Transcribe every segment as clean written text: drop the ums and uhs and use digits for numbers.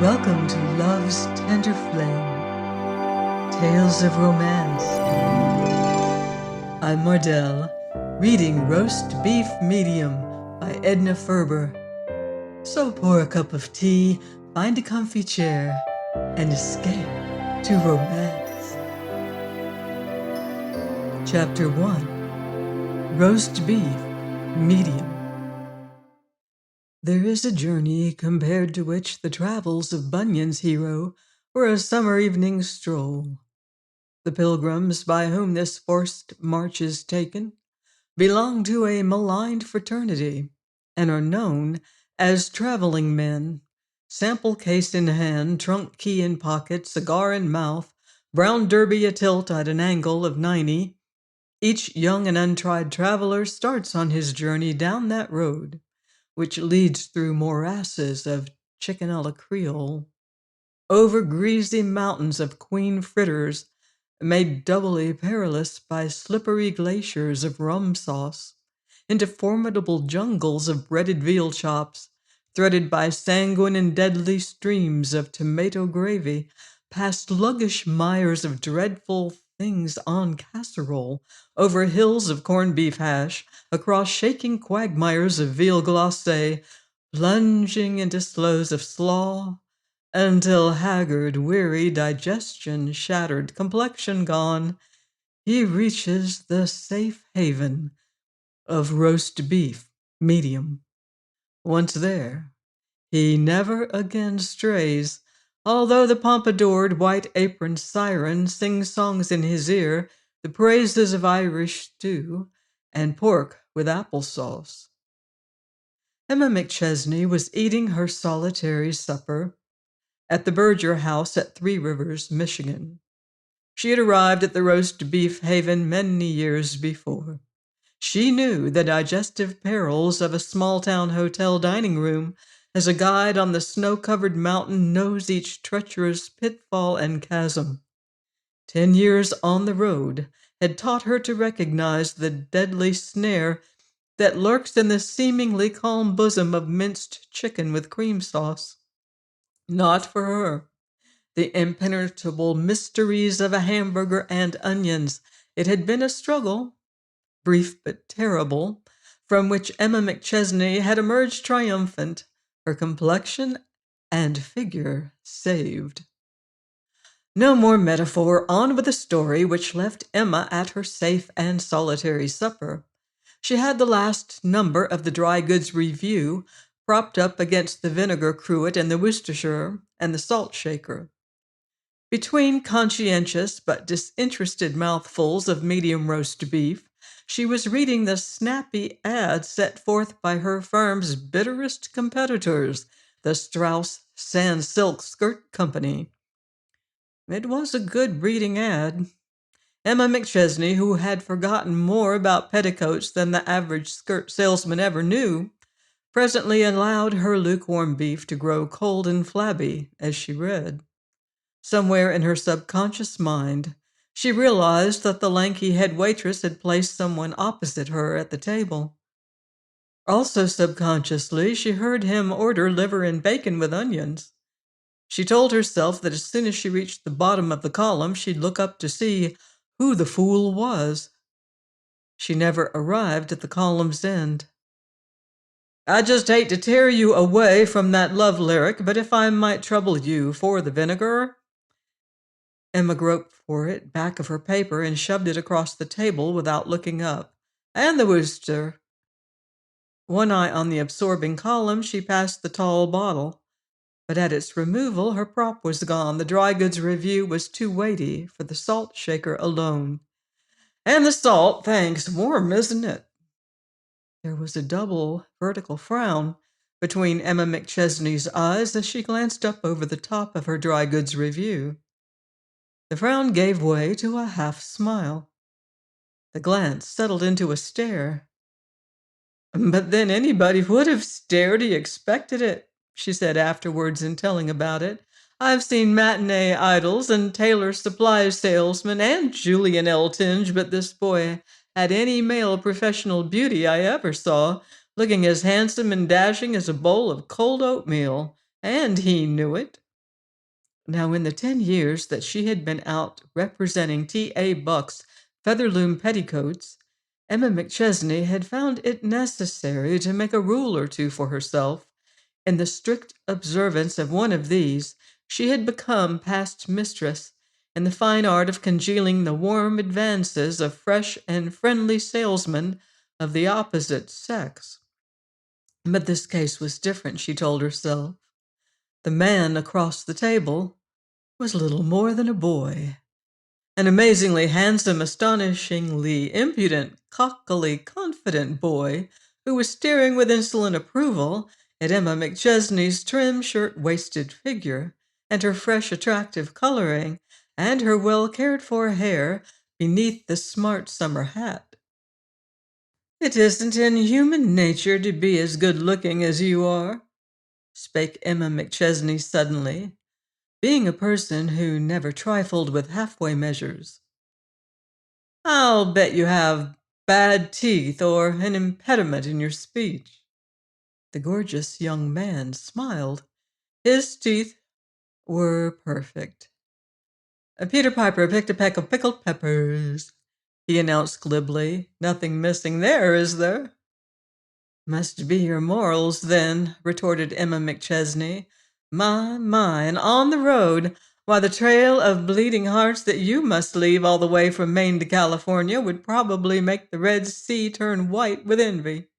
Welcome to Love's Tender Flame, Tales of Romance. I'm Mardell, reading Roast Beef Medium by Edna Ferber. So pour a cup of tea, find a comfy chair, and escape to romance. Chapter 1, Roast Beef Medium. There is a journey compared to which the travels of Bunyan's hero were a summer evening stroll. The pilgrims by whom this forced march is taken belong to a maligned fraternity and are known as traveling men, sample case in hand, trunk key in pocket, cigar in mouth, brown derby atilt at an angle of 90. Each young and untried traveler starts on his journey down that road, which leads through morasses of chicken a la Creole, over greasy mountains of queen fritters made doubly perilous by slippery glaciers of rum sauce, into formidable jungles of breaded veal chops, threaded by sanguine and deadly streams of tomato gravy, past luggish mires of dreadful things on casserole, over hills of corned beef hash, across shaking quagmires of veal glacé, plunging into slows of slaw, until haggard, weary, digestion shattered, complexion gone, he reaches the safe haven of roast beef medium. Once there, he never again strays, although the pompadoured, white-aproned siren sings songs in his ear the praises of Irish stew and pork with applesauce. Emma McChesney was eating her solitary supper at the Berger house at Three Rivers, Michigan. She had arrived at the roast beef haven many years before. She knew the digestive perils of a small-town hotel dining room as a guide on the snow-covered mountain knows each treacherous pitfall and chasm. 10 years on the road had taught her to recognize the deadly snare that lurks in the seemingly calm bosom of minced chicken with cream sauce. Not for her. The impenetrable mysteries of a hamburger and onions. It had been a struggle, brief but terrible, from which Emma McChesney had emerged triumphant, her complexion and figure saved. No more metaphor, on with the story which left Emma at her safe and solitary supper. She had the last number of the Dry Goods Review propped up against the vinegar cruet and the Worcestershire and the salt shaker. Between conscientious but disinterested mouthfuls of medium roast beef, she was reading the snappy ad set forth by her firm's bitterest competitors, the Strauss Sans Silk Skirt Company. It was a good reading ad. Emma McChesney, who had forgotten more about petticoats than the average skirt salesman ever knew, presently allowed her lukewarm beef to grow cold and flabby as she read. Somewhere in her subconscious mind, she realized that the lanky head waitress had placed someone opposite her at the table. Also subconsciously, she heard him order liver and bacon with onions. She told herself that as soon as she reached the bottom of the column, she'd look up to see who the fool was. She never arrived at the column's end. "I just hate to tear you away from that love lyric, but if I might trouble you for the vinegar?" Emma groped for it, back of her paper, and shoved it across the table without looking up. "And the Worcester." One eye on the absorbing column, she passed the tall bottle. But at its removal, her prop was gone. The Dry Goods Review was too weighty for the salt shaker alone. "And the salt, thanks. Warm, isn't it?" There was a double vertical frown between Emma McChesney's eyes as she glanced up over the top of her Dry Goods Review. The frown gave way to a half smile. The glance settled into a stare. "But then anybody would have stared. He expected it," she said afterwards in telling about it. "I've seen matinee idols and tailor supply salesmen and Julian Eltinge, but this boy had any male professional beauty I ever saw, looking as handsome and dashing as a bowl of cold oatmeal, and he knew it." Now, in the 10 years that she had been out representing T.A. Buck's Featherloom Petticoats, Emma McChesney had found it necessary to make a rule or two for herself. In the strict observance of one of these, she had become past mistress in the fine art of congealing the warm advances of fresh and friendly salesmen of the opposite sex. But this case was different, she told herself. The man across the table was little more than a boy. An amazingly handsome, astonishingly impudent, cockily confident boy who was staring with insolent approval at Emma McChesney's trim shirt-waisted figure and her fresh, attractive coloring and her well-cared-for hair beneath the smart summer hat. "It isn't in human nature to be as good-looking as you are," spake Emma McChesney suddenly, being a person who never trifled with halfway measures. "I'll bet you have bad teeth or an impediment in your speech." The gorgeous young man smiled. His teeth were perfect. "Peter Piper picked a peck of pickled peppers," he announced glibly. "Nothing missing there, is there?" "Must be your morals, then," retorted Emma McChesney. My, and on the road! Why, the trail of bleeding hearts that you must leave all the way from Maine to California would probably make the Red Sea turn white with envy."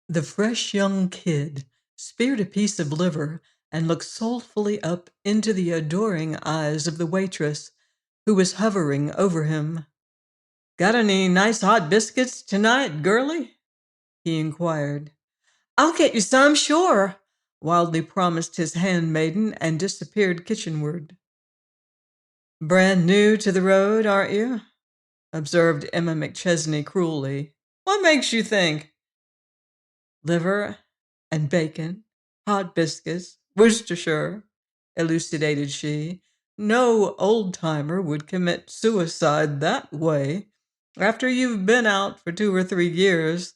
The fresh young kid speared a piece of liver and looked soulfully up into the adoring eyes of the waitress who was hovering over him. "Got any nice hot biscuits tonight, girlie?" he inquired. "I'll get you some, sure," wildly promised his handmaiden and disappeared kitchenward. "Brand new to the road, aren't you?" observed Emma McChesney cruelly. "What makes you think—" "Liver and bacon, hot biscuits, Worcestershire," elucidated she. "No old-timer would commit suicide that way. After you've been out for 2 or 3 years,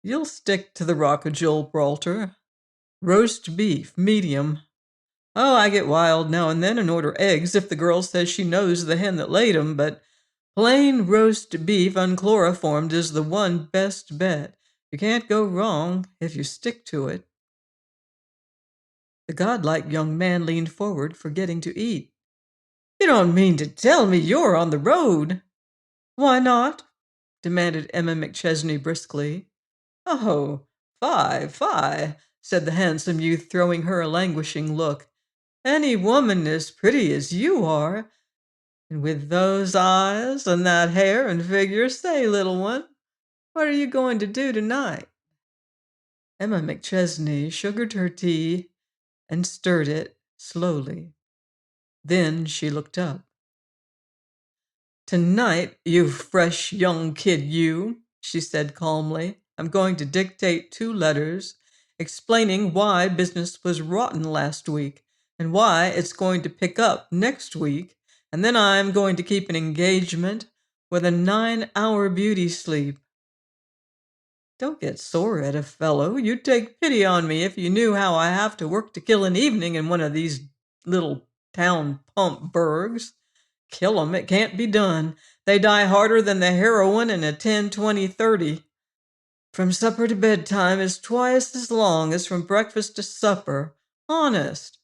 you'll stick to the Rock of Gibraltar. Roast beef, medium. Oh, I get wild now and then and order eggs if the girl says she knows the hen that laid 'em, but plain roast beef unchloroformed is the one best bet. You can't go wrong if you stick to it." The godlike young man leaned forward, forgetting to eat. "You don't mean to tell me you're on the road?" "Why not?" demanded Emma McChesney briskly. "Oh, fie," said the handsome youth, throwing her a languishing look. "Any woman as pretty as you are, and with those eyes and that hair and figure, say, little one, what are you going to do tonight?" Emma McChesney sugared her tea and stirred it slowly. Then she looked up. "Tonight, you fresh young kid, you," she said calmly, "I'm going to dictate 2 letters explaining why business was rotten last week and why it's going to pick up next week, and then I'm going to keep an engagement with a 9-hour beauty sleep. Don't get sore at a fellow. You'd take pity on me if you knew how I have to work to kill an evening in one of these little town pump burgs. Kill 'em, it can't be done. They die harder than the heroine in a 10-20-30. From supper to bedtime is twice as long as from breakfast to supper. Honest."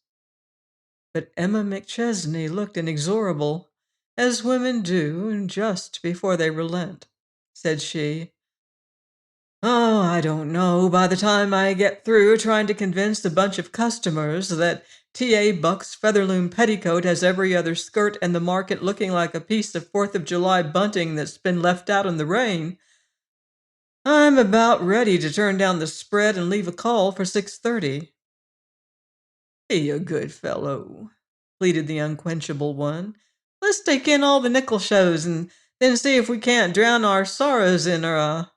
But Emma McChesney looked inexorable, as women do just before they relent. Said she, "Oh, I don't know. By the time I get through trying to convince a bunch of customers that T.A. Buck's Featherloom Petticoat has every other skirt in the market looking like a piece of 4th of July bunting that's been left out in the rain, I'm about ready to turn down the spread and leave a call for 6:30. "Be a good fellow," pleaded the unquenchable one. "Let's take in all the nickel shows and then see if we can't drown our sorrows in her."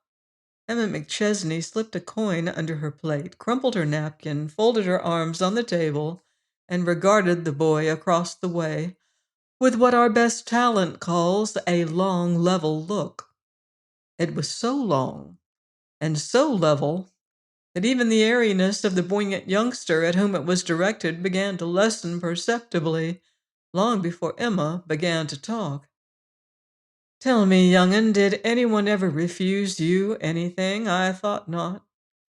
Emma McChesney slipped a coin under her plate, crumpled her napkin, folded her arms on the table, and regarded the boy across the way with what our best talent calls a long, level look. It was so long and so level and even the airiness of the buoyant youngster at whom it was directed began to lessen perceptibly long before Emma began to talk. Tell me, young'un, did anyone ever refuse you anything? I thought not.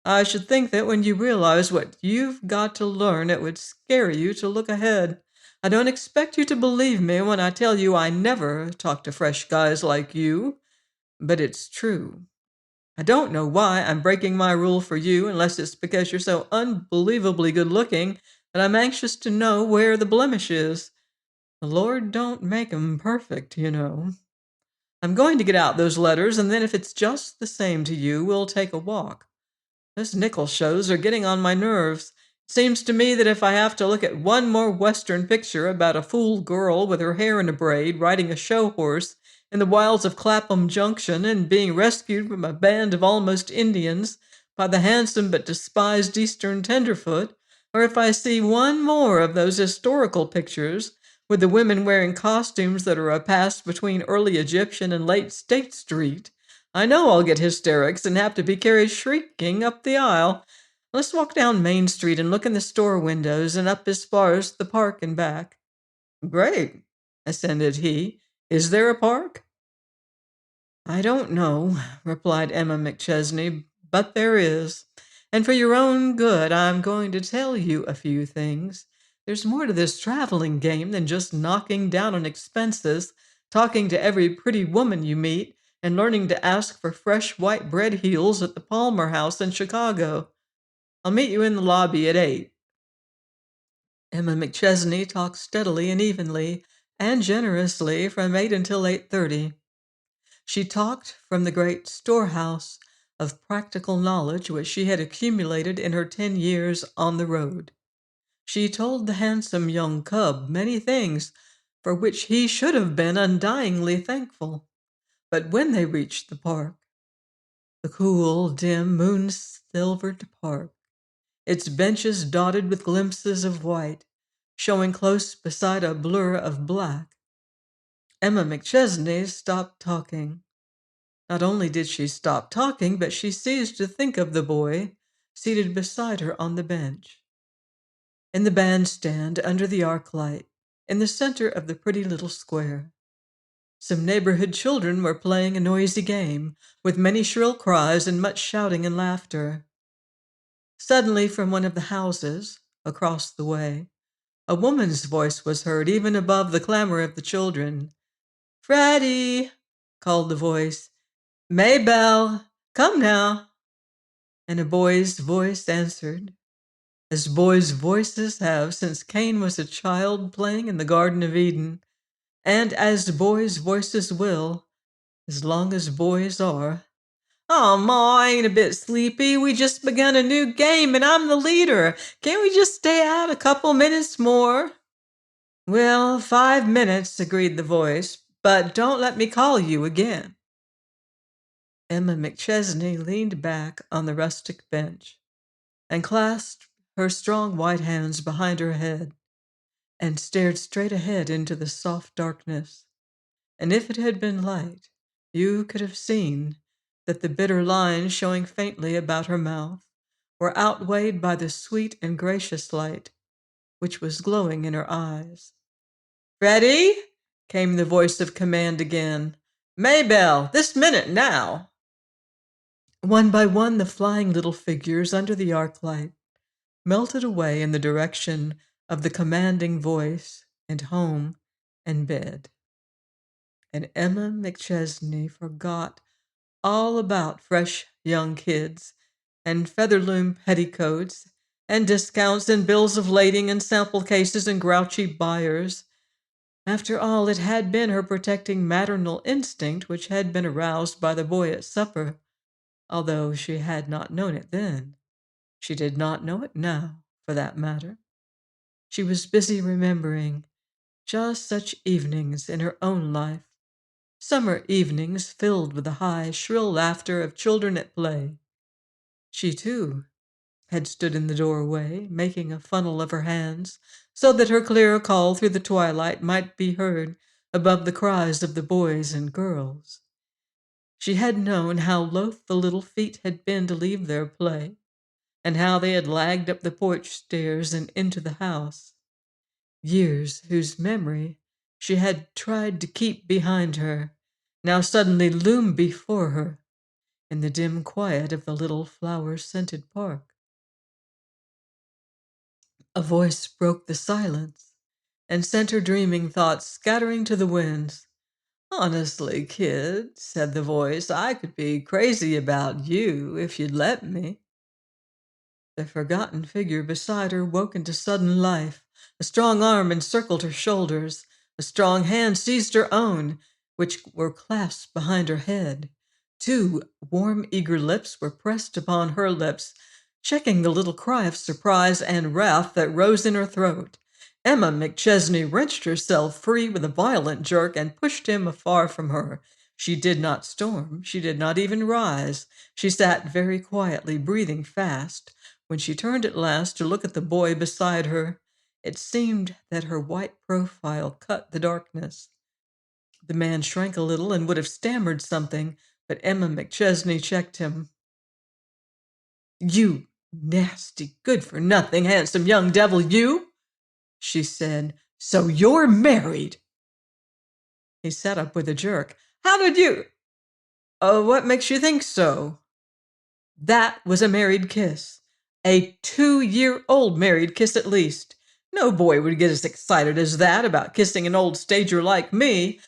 I should think that when you realize what you've got to learn, it would scare you to look ahead. I don't expect you to believe me when I tell you I never talk to fresh guys like you, but it's true. I don't know why I'm breaking my rule for you, unless it's because you're so unbelievably good looking that I'm anxious to know where the blemish is. The Lord don't make 'em perfect, you know. I'm going to get out those letters, and then if it's just the same to you, we'll take a walk. Those nickel shows are getting on my nerves. It seems to me that if I have to look at one more Western picture about a fool girl with her hair in a braid riding a show horse in the wilds of Clapham Junction and being rescued from a band of almost Indians by the handsome but despised Eastern tenderfoot, or if I see one more of those historical pictures with the women wearing costumes that are a pass between early Egyptian and late State Street, I know I'll get hysterics and have to be carried shrieking up the aisle. Let's walk down Main Street and look in the store windows and up as far as the park and back. Great, assented he. Is there a park? I don't know, replied Emma McChesney, but there is. And for your own good, I'm going to tell you a few things. There's more to this traveling game than just knocking down on expenses, talking to every pretty woman you meet, and learning to ask for fresh white bread heels at the Palmer House in Chicago. I'll meet you in the lobby at 8. Emma McChesney talked steadily and evenly and generously from 8 until 8:30. She talked from the great storehouse of practical knowledge which she had accumulated in her 10 years on the road. She told the handsome young cub many things for which he should have been undyingly thankful. But when they reached the park, the cool, dim, moon-silvered park, its benches dotted with glimpses of white, showing close beside a blur of black, Emma McChesney stopped talking. Not only did she stop talking, but she ceased to think of the boy seated beside her on the bench. In the bandstand under the arc light, in the center of the pretty little square, some neighborhood children were playing a noisy game, with many shrill cries and much shouting and laughter. Suddenly, from one of the houses, across the way, a woman's voice was heard even above the clamor of the children. "Freddie!" called the voice. "Maybelle! Come now!" And a boy's voice answered, as boys' voices have since Cain was a child playing in the Garden of Eden, and as boys' voices will, as long as boys are. "Oh, Ma, I ain't a bit sleepy. We just begun a new game and I'm the leader. Can't we just stay out a couple minutes more?" "Well, 5 minutes," agreed the voice, "but don't let me call you again." Emma McChesney leaned back on the rustic bench and clasped her strong white hands behind her head and stared straight ahead into the soft darkness. And if it had been light, you could have seen that the bitter lines showing faintly about her mouth were outweighed by the sweet and gracious light which was glowing in her eyes. "Ready?" came the voice of command again. "Maybelle, this minute now." One by one, the flying little figures under the arc light melted away in the direction of the commanding voice and home and bed. And Emma McChesney forgot all about fresh young kids and Featherloom petticoats and discounts and bills of lading and sample cases and grouchy buyers. After all, it had been her protecting maternal instinct which had been aroused by the boy at supper, although she had not known it then. She did not know it now, for that matter. She was busy remembering just such evenings in her own life, summer evenings filled with the high, shrill laughter of children at play. She, too, had stood in the doorway, making a funnel of her hands, so that her clear call through the twilight might be heard above the cries of the boys and girls. She had known how loath the little feet had been to leave their play, and how they had lagged up the porch stairs and into the house. Years whose memory she had tried to keep behind her now suddenly loomed before her in the dim quiet of the little flower-scented park. A voice broke the silence and sent her dreaming thoughts scattering to the winds. "Honestly, kid," said the voice, "I could be crazy about you if you'd let me." The forgotten figure beside her woke into sudden life. A strong arm encircled her shoulders. A strong hand seized her own, which were clasped behind her head. Two warm, eager lips were pressed upon her lips, checking the little cry of surprise and wrath that rose in her throat. Emma McChesney wrenched herself free with a violent jerk and pushed him afar from her. She did not storm. She did not even rise. She sat very quietly, breathing fast. When she turned at last to look at the boy beside her, it seemed that her white profile cut the darkness. The man shrank a little and would have stammered something, but Emma McChesney checked him. "You nasty, good-for-nothing, handsome young devil, you!" she said. "So you're married!" He sat up with a jerk. "How did you— what makes you think so?" That was a married kiss. A 2-year-old married kiss at least. No boy would get as excited as that about kissing an old stager like me.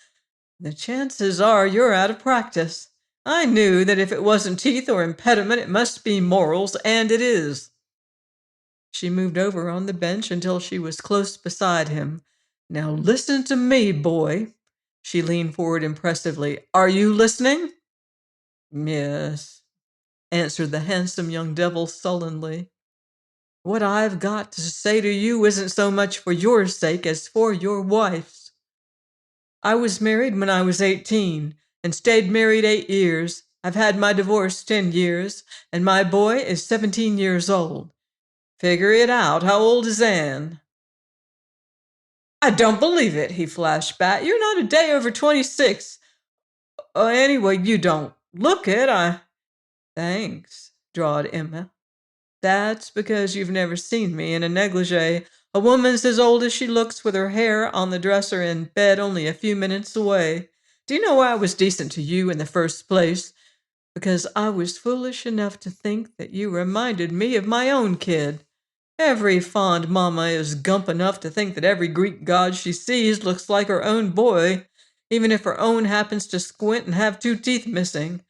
The chances are you're out of practice. I knew that if it wasn't teeth or impediment, it must be morals, and it is. She moved over on the bench until she was close beside him. "Now listen to me, boy." She leaned forward impressively. "Are you listening?" "Yes," answered the handsome young devil sullenly. "What I've got to say to you isn't so much for your sake as for your wife's. I was married when I was 18 and stayed married 8 years. I've had my divorce 10 years, and my boy is 17 years old. Figure it out. How old is Anne?" "I don't believe it," he flashed back. "You're not a day over 26. Anyway, you don't look it. Thanks," drawled Emma. "That's because you've never seen me in a negligee. A woman's as old as she looks with her hair on the dresser in bed only a few minutes away. Do you know why I was decent to you in the first place? Because I was foolish enough to think that you reminded me of my own kid. Every fond mama is gump enough to think that every Greek god she sees looks like her own boy, even if her own happens to squint and have 2 teeth missing,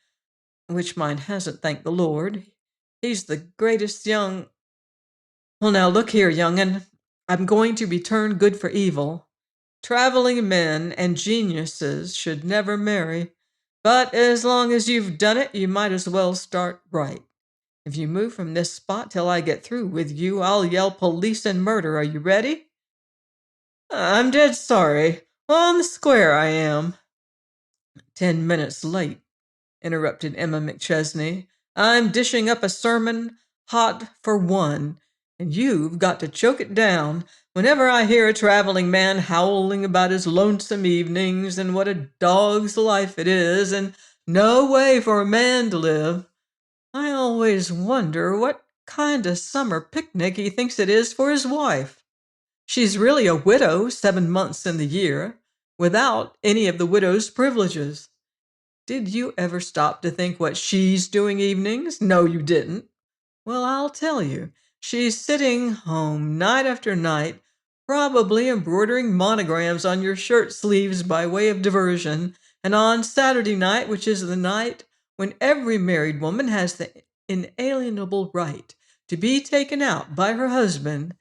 which mine hasn't, thank the Lord. He's the greatest young— Well, now look here, young'un. I'm going to return good for evil. Traveling men and geniuses should never marry, but as long as you've done it, you might as well start right. If you move from this spot till I get through with you, I'll yell police and murder. Are you ready?" "I'm dead sorry. On the square, I am." "10 minutes late," interrupted Emma McChesney. "I'm dishing up a sermon hot for one, and you've got to choke it down. Whenever I hear a traveling man howling about his lonesome evenings and what a dog's life it is, and no way for a man to live, I always wonder what kind of summer picnic he thinks it is for his wife. She's really a widow 7 months in the year, without any of the widow's privileges. Did you ever stop to think what she's doing evenings? No, you didn't. Well, I'll tell you. She's sitting home night after night, probably embroidering monograms on your shirt sleeves by way of diversion, and on Saturday night, which is the night when every married woman has the inalienable right to be taken out by her husband,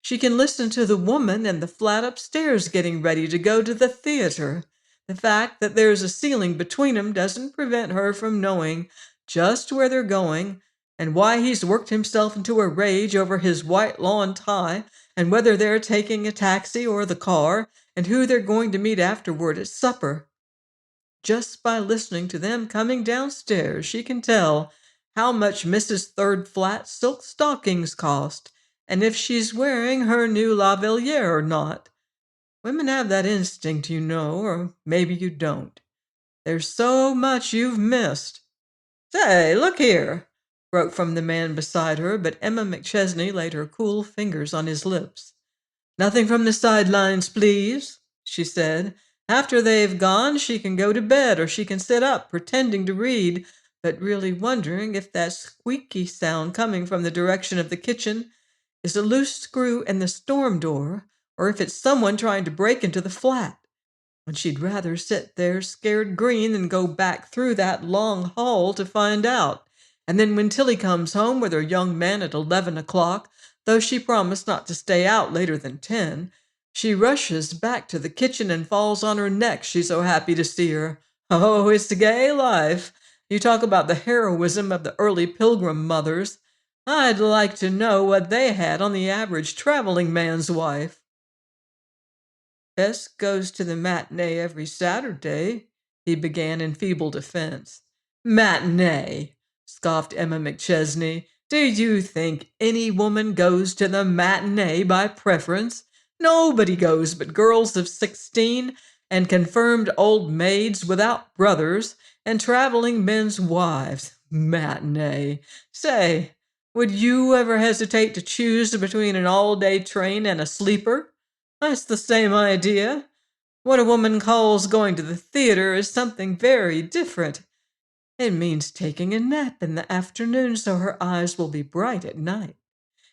she can listen to the woman in the flat upstairs getting ready to go to the theater. The fact that there's a ceiling between them doesn't prevent her from knowing just where they're going and why he's worked himself into a rage over his white lawn tie and whether they're taking a taxi or the car and who they're going to meet afterward at supper. Just by listening to them coming downstairs, she can tell how much Mrs. Third Flat's silk stockings cost, and if she's wearing her new lavalier or not. Women have that instinct, you know, or maybe you don't. There's so much you've missed. Say, look here. broke from the man beside her, but Emma McChesney laid her cool fingers on his lips. Nothing from the sidelines, please, she said. After they've gone, she can go to bed or she can sit up pretending to read, but really wondering if that squeaky sound coming from the direction of the kitchen is a loose screw in the storm door or if it's someone trying to break into the flat. When she'd rather sit there scared green than go back through that long hall to find out. And then when Tilly comes home with her young man at 11 o'clock, though she promised not to stay out later than 10, she rushes back to the kitchen and falls on her neck, she's so happy to see her. Oh, it's a gay life. You talk about the heroism of the early Pilgrim mothers. I'd like to know what they had on the average traveling man's wife. Bess goes to the matinee every Saturday, he began in feeble defense. Matinee, scoffed Emma McChesney. Do you think any woman goes to the matinee by preference? Nobody goes but girls of 16 and confirmed old maids without brothers and traveling men's wives. Matinee. Say, would you ever hesitate to choose between an all-day train and a sleeper? That's the same idea. What a woman calls going to the theater is something very different. It means taking a nap in the afternoon so her eyes will be bright at night,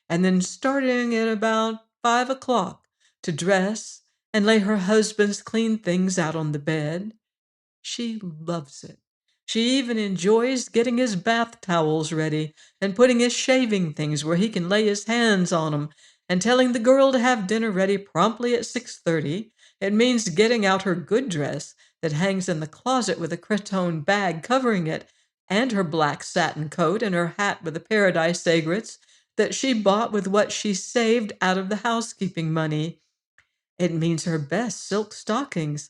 and then starting at about 5 o'clock to dress and lay her husband's clean things out on the bed. She loves it. She even enjoys getting his bath towels ready and putting his shaving things where he can lay his hands on 'em and telling the girl to have dinner ready promptly at 6:30. It means getting out her good dress that hangs in the closet with a cretonne bag covering it and her black satin coat and her hat with the paradise aigrettes that she bought with what she saved out of the housekeeping money. It means her best silk stockings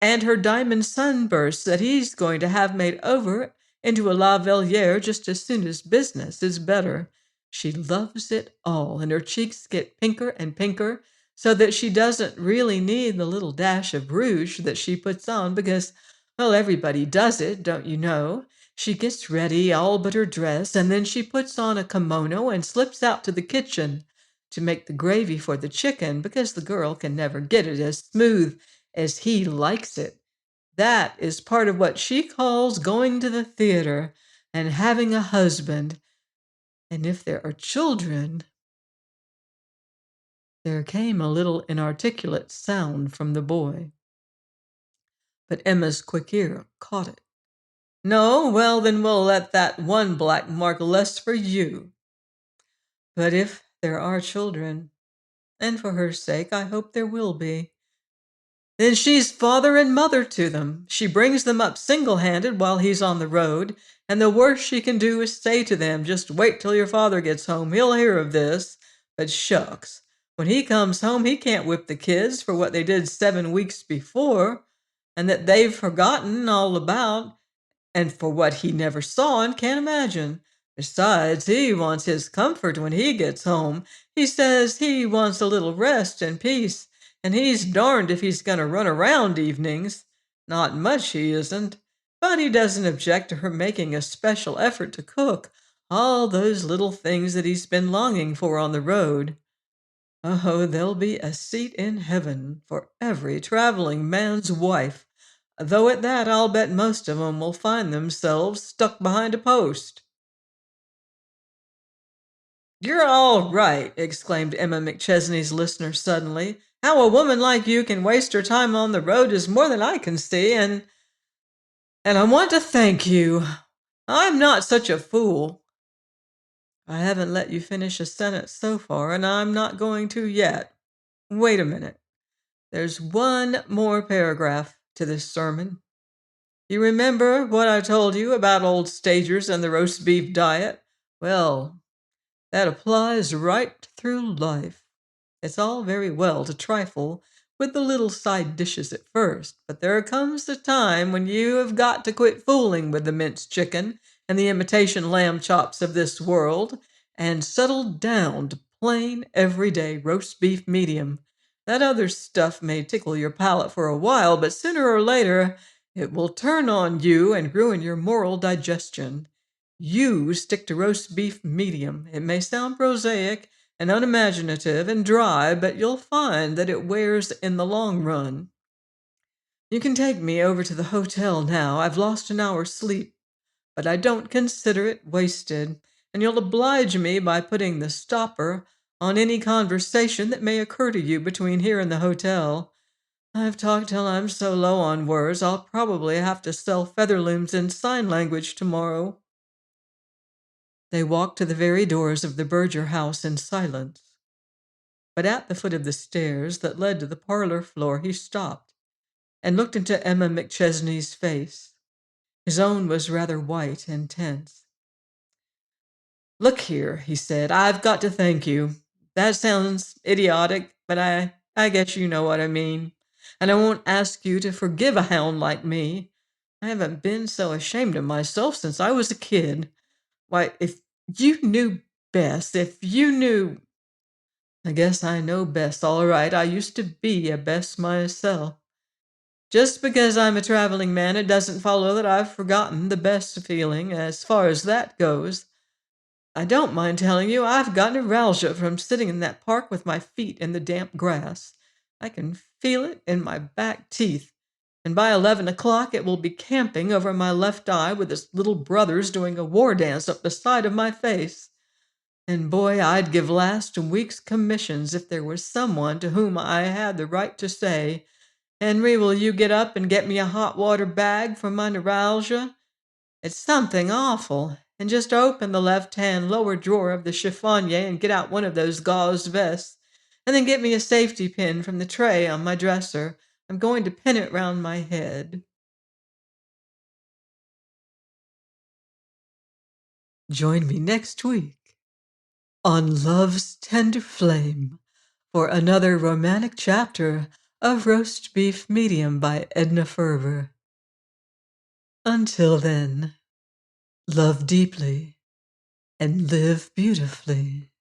and her diamond sunbursts that he's going to have made over into a La Valliere just as soon as business is better. She loves it all, and her cheeks get pinker and pinker so that she doesn't really need the little dash of rouge that she puts on because, well, everybody does it, don't you know? She gets ready, all but her dress, and then she puts on a kimono and slips out to the kitchen to make the gravy for the chicken because the girl can never get it as smooth as he likes it. That is part of what she calls going to the theater and having a husband. And if there are children. There came a little inarticulate sound from the boy, but Emma's quick ear caught it. No, well, then we'll let that one black mark less for you. But if there are children, and for her sake, I hope there will be, then she's father and mother to them. She brings them up single-handed while he's on the road, and the worst she can do is say to them, just wait till your father gets home, he'll hear of this. But shucks, when he comes home, he can't whip the kids for what they did 7 weeks before, and that they've forgotten all about, and for what he never saw and can't imagine. Besides, he wants his comfort when he gets home. He says he wants a little rest and peace, and he's darned if he's going to run around evenings. Not much he isn't, but he doesn't object to her making a special effort to cook all those little things that he's been longing for on the road. Oh, there'll be a seat in heaven for every traveling man's wife, though at that I'll bet most of 'em will find themselves stuck behind a post. You're all right, exclaimed Emma McChesney's listener suddenly. How a woman like you can waste her time on the road is more than I can see, and I want to thank you. I'm not such a fool. I haven't let you finish a sentence so far, and I'm not going to yet. Wait a minute. There's one more paragraph to this sermon. You remember what I told you about old stagers and the roast beef diet? Well, that applies right through life. It's all very well to trifle with the little side dishes at first, but there comes a time when you have got to quit fooling with the minced chicken and the imitation lamb chops of this world and settle down to plain, everyday roast beef medium. That other stuff may tickle your palate for a while, but sooner or later it will turn on you and ruin your moral digestion. You stick to roast beef medium. It may sound prosaic and unimaginative and dry, but you'll find that it wears in the long run. You can take me over to the hotel now. I've lost an hour's sleep, but I don't consider it wasted, and you'll oblige me by putting the stopper on any conversation that may occur to you between here and the hotel. I've talked till I'm so low on words, I'll probably have to sell featherlooms in sign language tomorrow. They walked to the very doors of the Berger house in silence. But at the foot of the stairs that led to the parlor floor, he stopped and looked into Emma McChesney's face. His own was rather white and tense. "Look here," he said, "I've got to thank you. That sounds idiotic, but I guess you know what I mean. And I won't ask you to forgive a hound like me. I haven't been so ashamed of myself since I was a kid. Why, if you knew best, if you knew— I guess I know best, all right. I used to be a best myself. Just because I'm a traveling man, it doesn't follow that I've forgotten the best feeling as far as that goes. I don't mind telling you, I've got neuralgia from sitting in that park with my feet in the damp grass. I can feel it in my back teeth, and by 11 o'clock it will be camping over my left eye with its little brothers doing a war dance up the side of my face. And boy, I'd give last week's commissions if there was someone to whom I had the right to say, 'Henry, will you get up and get me a hot water bag for my neuralgia?' It's something awful. And just open the left-hand lower drawer of the chiffonier and get out one of those gauze vests, and then get me a safety pin from the tray on my dresser. I'm going to pin it round my head." Join me next week on Love's Tender Flame for another romantic chapter of Roast Beef Medium by Edna Ferber. Until then, love deeply and live beautifully.